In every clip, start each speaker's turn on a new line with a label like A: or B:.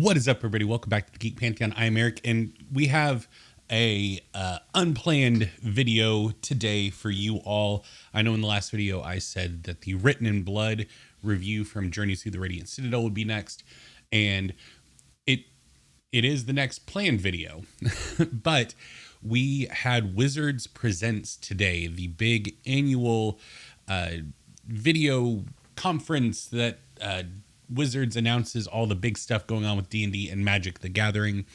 A: What is up, everybody? Welcome back to the Geek Pantheon. I'm Eric, and we have a unplanned video today for you all. I know in the last video I said that the Written in Blood review from Journeys Through the Radiant Citadel would be next, and it is the next planned video. But we had Wizards Presents today, the big annual video conference that Wizards announces all the big stuff going on with D&D and Magic the Gathering.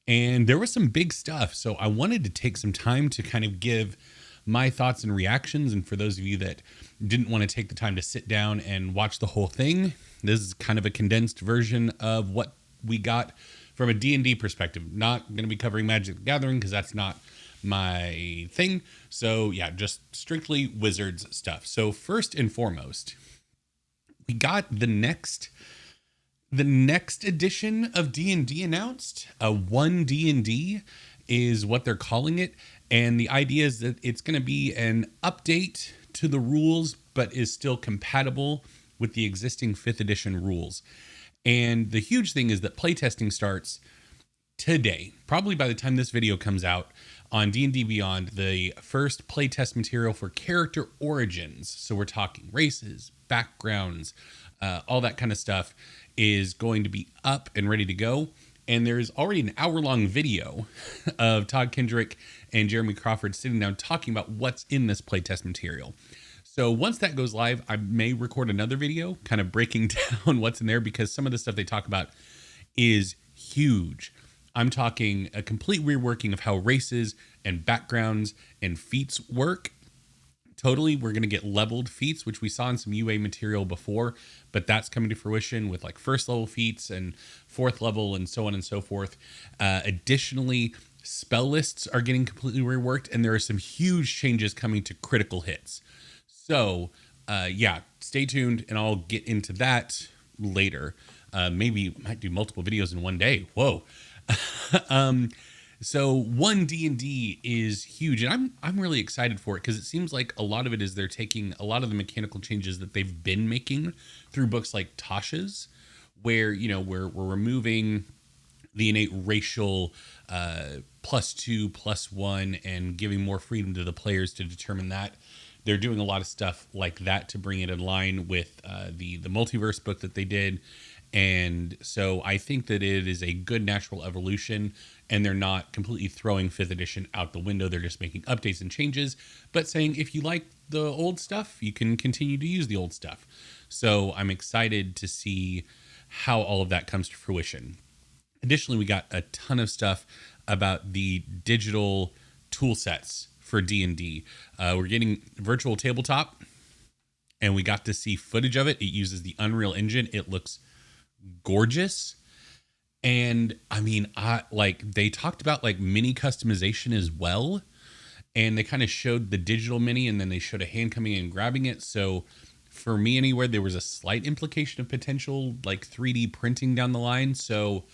A: And there was some big stuff. So I wanted to take some time to kind of give my thoughts and reactions. And for those of you that didn't want to take the time to sit down and watch the whole thing, this is kind of a condensed version of what we got from a D&D perspective. Not going to be covering Magic the Gathering because that's not my thing. So yeah, just strictly Wizards stuff. So first and foremost, we got the next edition of D&D announced. 1 D&D is what they're calling it, and the idea is that it's going to be an update to the rules, but is still compatible with the existing 5th edition rules. And the huge thing is that playtesting starts today. Probably by the time this video comes out on D&D Beyond, the first playtest material for character origins, so we're talking races, backgrounds, all that kind of stuff, is going to be up and ready to go. And there's already an hour-long video of Todd Kendrick and Jeremy Crawford sitting down talking about what's in this playtest material. So once that goes live, I may record another video kind of breaking down what's in there, because some of the stuff they talk about is huge. I'm talking a complete reworking of how races and backgrounds and feats work. Totally, we're going to get leveled feats, which we saw in some UA material before, but that's coming to fruition with like 1st level feats and 4th level and so on and so forth. Additionally, spell lists are getting completely reworked, and there are some huge changes coming to critical hits. So yeah, stay tuned, and I'll get into that later. Maybe might do multiple videos in one day. Whoa. So 1 D&D is huge, and I'm really excited for it, because it seems like a lot of it is they're taking a lot of the mechanical changes that they've been making through books like Tasha's, where, you know, we're removing the innate racial +2, +1, and giving more freedom to the players to determine that. They're doing a lot of stuff like that to bring it in line with the multiverse book that they did. And so I think that it is a good natural evolution, and they're not completely throwing 5th edition out the window. They're just making updates and changes, but saying if you like the old stuff, you can continue to use the old stuff. So I'm excited to see how all of that comes to fruition. Additionally, we got a ton of stuff about the digital tool sets for D&D. We're getting virtual tabletop, and we got to see footage of it. It uses the Unreal Engine. It looks gorgeous. And I mean, they talked about like mini customization as well, and they kind of showed the digital mini, and then they showed a hand coming in and grabbing it. So for me anywhere, there was a slight implication of potential like 3D printing down the line. So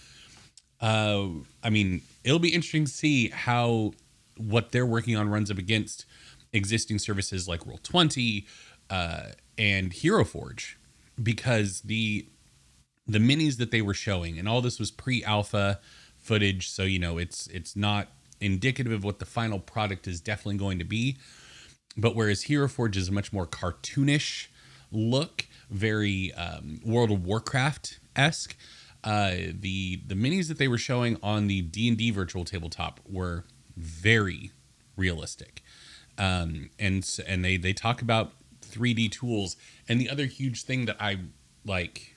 A: I mean, it'll be interesting to see how what they're working on runs up against existing services like Roll20 and Hero Forge, because the minis that they were showing, and all this was pre-alpha footage, so you know it's not indicative of what the final product is definitely going to be. But whereas Hero Forge is a much more cartoonish look, very World of Warcraft-esque, the minis that they were showing on the D&D virtual tabletop were very realistic, and they talk about 3D tools. And the other huge thing that I like,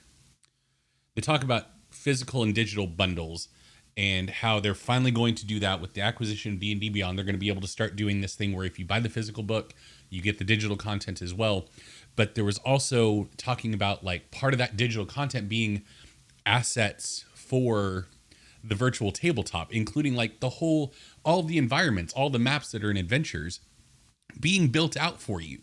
A: they talk about physical and digital bundles, and how they're finally going to do that with the acquisition of D&D Beyond. They're going to be able to start doing this thing where if you buy the physical book, you get the digital content as well. But there was also talking about like part of that digital content being assets for the virtual tabletop, including like all of the environments, all the maps that are in adventures being built out for you.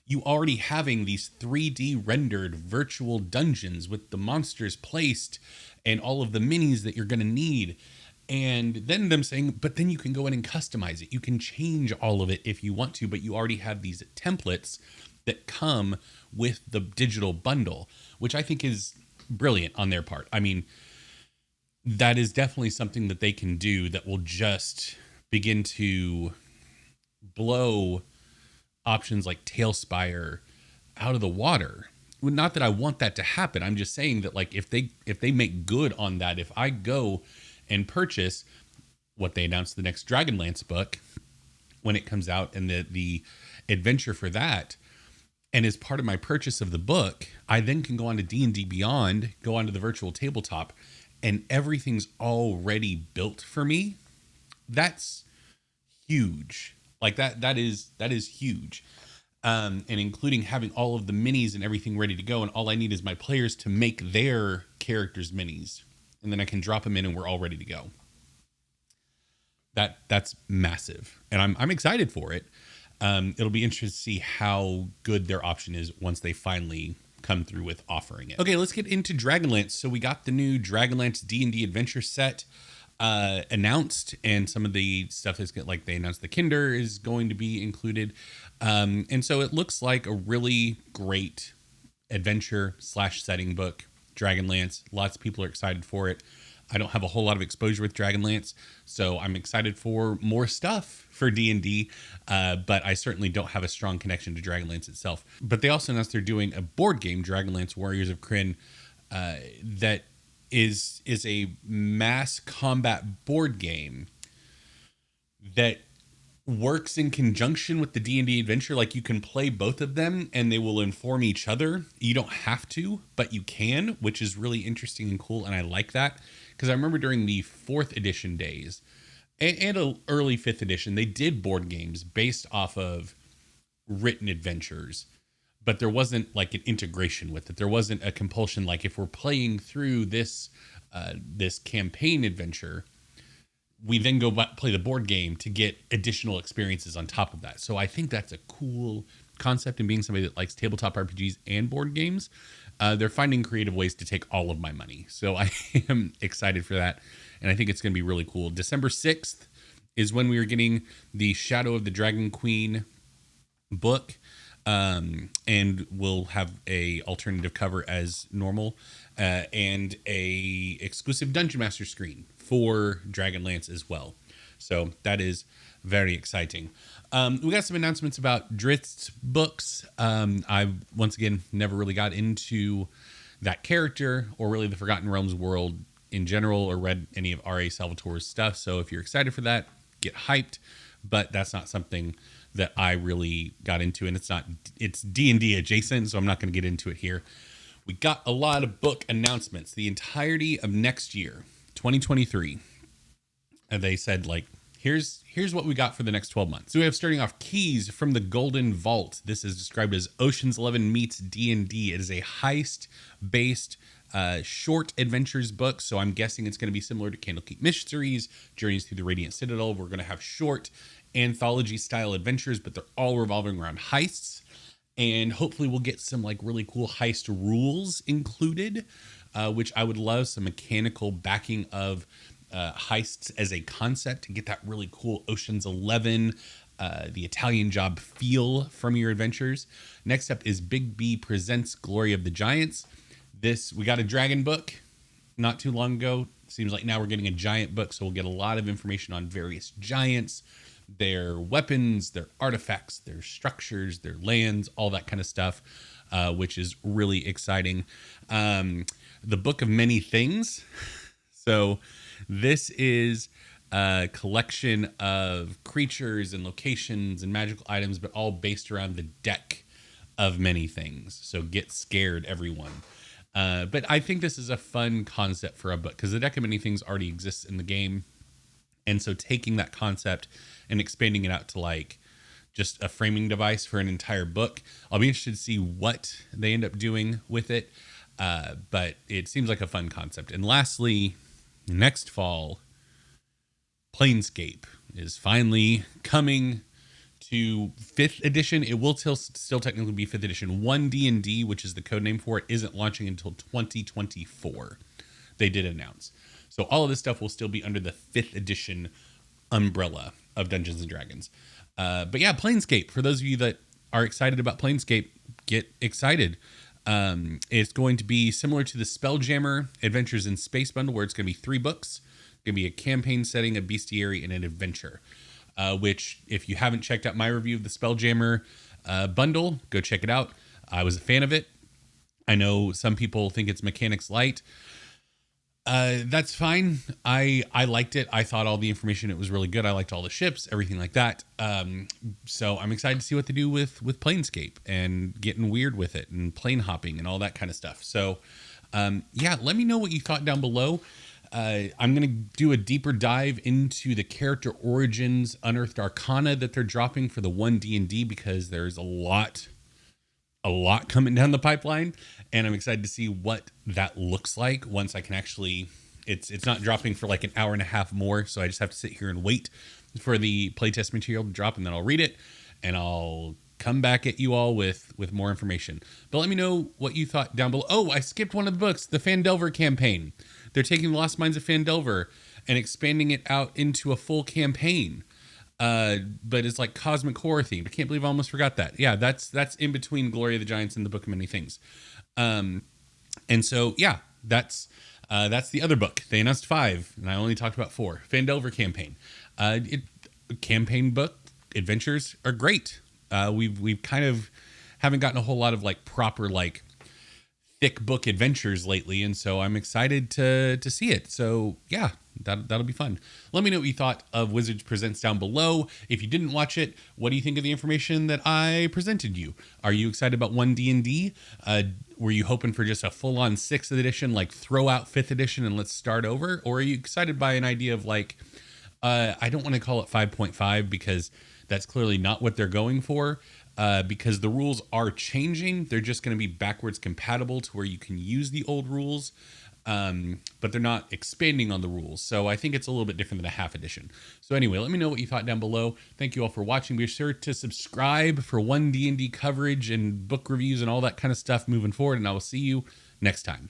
A: You already having these 3D rendered virtual dungeons with the monsters placed and all of the minis that you're going to need. And then them saying, but then you can go in and customize it. You can change all of it if you want to, but you already have these templates that come with the digital bundle, which I think is brilliant on their part. I mean, that is definitely something that they can do that will just begin to blow options like Tailspire out of the water. Well, not that I want that to happen. I'm just saying that, like, if they make good on that, if I go and purchase what they announced, the next Dragonlance book when it comes out, and the adventure for that, and as part of my purchase of the book, I then can go on to D&D Beyond, go onto the virtual tabletop, and everything's already built for me. That's huge. Like that is huge. And including having all of the minis and everything ready to go, and all I need is my players to make their characters minis, and then I can drop them in and we're all ready to go. That's massive, and I'm excited for it. It'll be interesting to see how good their option is once they finally come through with offering it. Okay, let's get into Dragonlance. So we got the new Dragonlance D&D adventure set announced, and some of the stuff is like they announced the Kinder is going to be included. And so it looks like a really great adventure / setting book, Dragonlance. Lots of people are excited for it. I don't have a whole lot of exposure with Dragonlance, so I'm excited for more stuff for D&D, but I certainly don't have a strong connection to Dragonlance itself. But they also announced they're doing a board game, Dragonlance Warriors of Krynn, that is a mass combat board game that works in conjunction with the D&D adventure. Like, you can play both of them and they will inform each other. You don't have to, but you can, which is really interesting and cool, and I like that. Because I remember during the 4th edition days and a early 5th edition, they did board games based off of written adventures, but there wasn't like an integration with it. There wasn't a compulsion. Like, if we're playing through this campaign adventure, we then go play the board game to get additional experiences on top of that. So I think that's a cool concept, and being somebody that likes tabletop RPGs and board games, they're finding creative ways to take all of my money. So I am excited for that, and I think it's going to be really cool. December 6th is when we are getting the Shadow of the Dragon Queen book, and we'll have a alternative cover as normal, and a exclusive Dungeon Master screen for Dragonlance as well. So that is very exciting. We got some announcements about Drift's books. I, once again, never really got into that character or really the Forgotten Realms world in general, or read any of R.A. Salvatore's stuff. So if you're excited for that, get hyped. But that's not something that I really got into, and it's D&D adjacent, so I'm not going to get into it here. We got a lot of book announcements. The entirety of next year, 2023. And they said, like, here's what we got for the next 12 months. So we have, starting off, Keys from the Golden Vault. This is described as Ocean's 11 meets D&D. It is a heist-based short adventures book, so I'm guessing it's going to be similar to Candlekeep Mysteries, Journeys Through the Radiant Citadel. We're going to have short anthology-style adventures, but they're all revolving around heists. And hopefully we'll get some like really cool heist rules included, which I would love, some mechanical backing of heists as a concept to get that really cool Ocean's 11, the Italian Job feel from your adventures. Next up is Big B Presents Glory of the Giants. We got a dragon book not too long ago. Seems like now we're getting a giant book, so we'll get a lot of information on various giants, their weapons, their artifacts, their structures, their lands, all that kind of stuff, which is really exciting. The Book of Many Things. So this is a collection of creatures and locations and magical items, but all based around the deck of many things. So get scared, everyone. But I think this is a fun concept for a book, because the deck of many things already exists in the game. And so taking that concept and expanding it out to like just a framing device for an entire book, I'll be interested to see what they end up doing with it. But it seems like a fun concept. And lastly, next fall, Planescape is finally coming to 5th edition. It will still technically be 5th edition. 1D&D, which is the code name for it, isn't launching until 2024. They did announce. So all of this stuff will still be under the 5th edition umbrella of Dungeons and Dragons. But yeah, Planescape. For those of you that are excited about Planescape, get excited. It's going to be similar to the Spelljammer Adventures in Space bundle, where it's going to be 3 books. It's going to be a campaign setting, a bestiary, and an adventure. Which, if you haven't checked out my review of the Spelljammer bundle, go check it out. I was a fan of it. I know some people think it's mechanics light. That's fine. I liked it. I thought all the information, it was really good. I liked all the ships, everything like that. So I'm excited to see what they do with Planescape and getting weird with it and plane hopping and all that kind of stuff. So yeah, let me know what you thought down below. I'm going to do a deeper dive into the character origins, unearthed arcana that they're dropping for the 1D&D, because there's a lot coming down the pipeline, and I'm excited to see what that looks like once I can actually, it's not dropping for like an hour and a half more, so I just have to sit here and wait for the playtest material to drop, and then I'll read it and I'll come back at you all with more information. But let me know what you thought down below. Oh, I skipped one of the books, the Phandelver campaign. They're taking the Lost Mines of Phandelver and expanding it out into a full campaign. But it's like cosmic horror themed. I can't believe I almost forgot that. Yeah, that's in between Glory of the Giants and the Book of Many Things. And so yeah, that's the other book. They announced 5, and I only talked about 4. Phandelver campaign. Campaign book adventures are great. We've kind of haven't gotten a whole lot of like proper like thick book adventures lately, and so I'm excited to see it. So yeah, that'll be fun. Let me know what you thought of Wizards Presents down below. If you didn't watch it, what do you think of the information that I presented you? Are you excited about 1D&D? Were you hoping for just a full-on 6th edition, like throw out 5th edition and let's start over? Or are you excited by an idea of like, I don't want to call it 5.5 because that's clearly not what they're going for. Because the rules are changing. They're just going to be backwards compatible to where you can use the old rules, but they're not expanding on the rules. So I think it's a little bit different than a half edition. So anyway, let me know what you thought down below. Thank you all for watching. Be sure to subscribe for 1D&D coverage and book reviews and all that kind of stuff moving forward, and I will see you next time.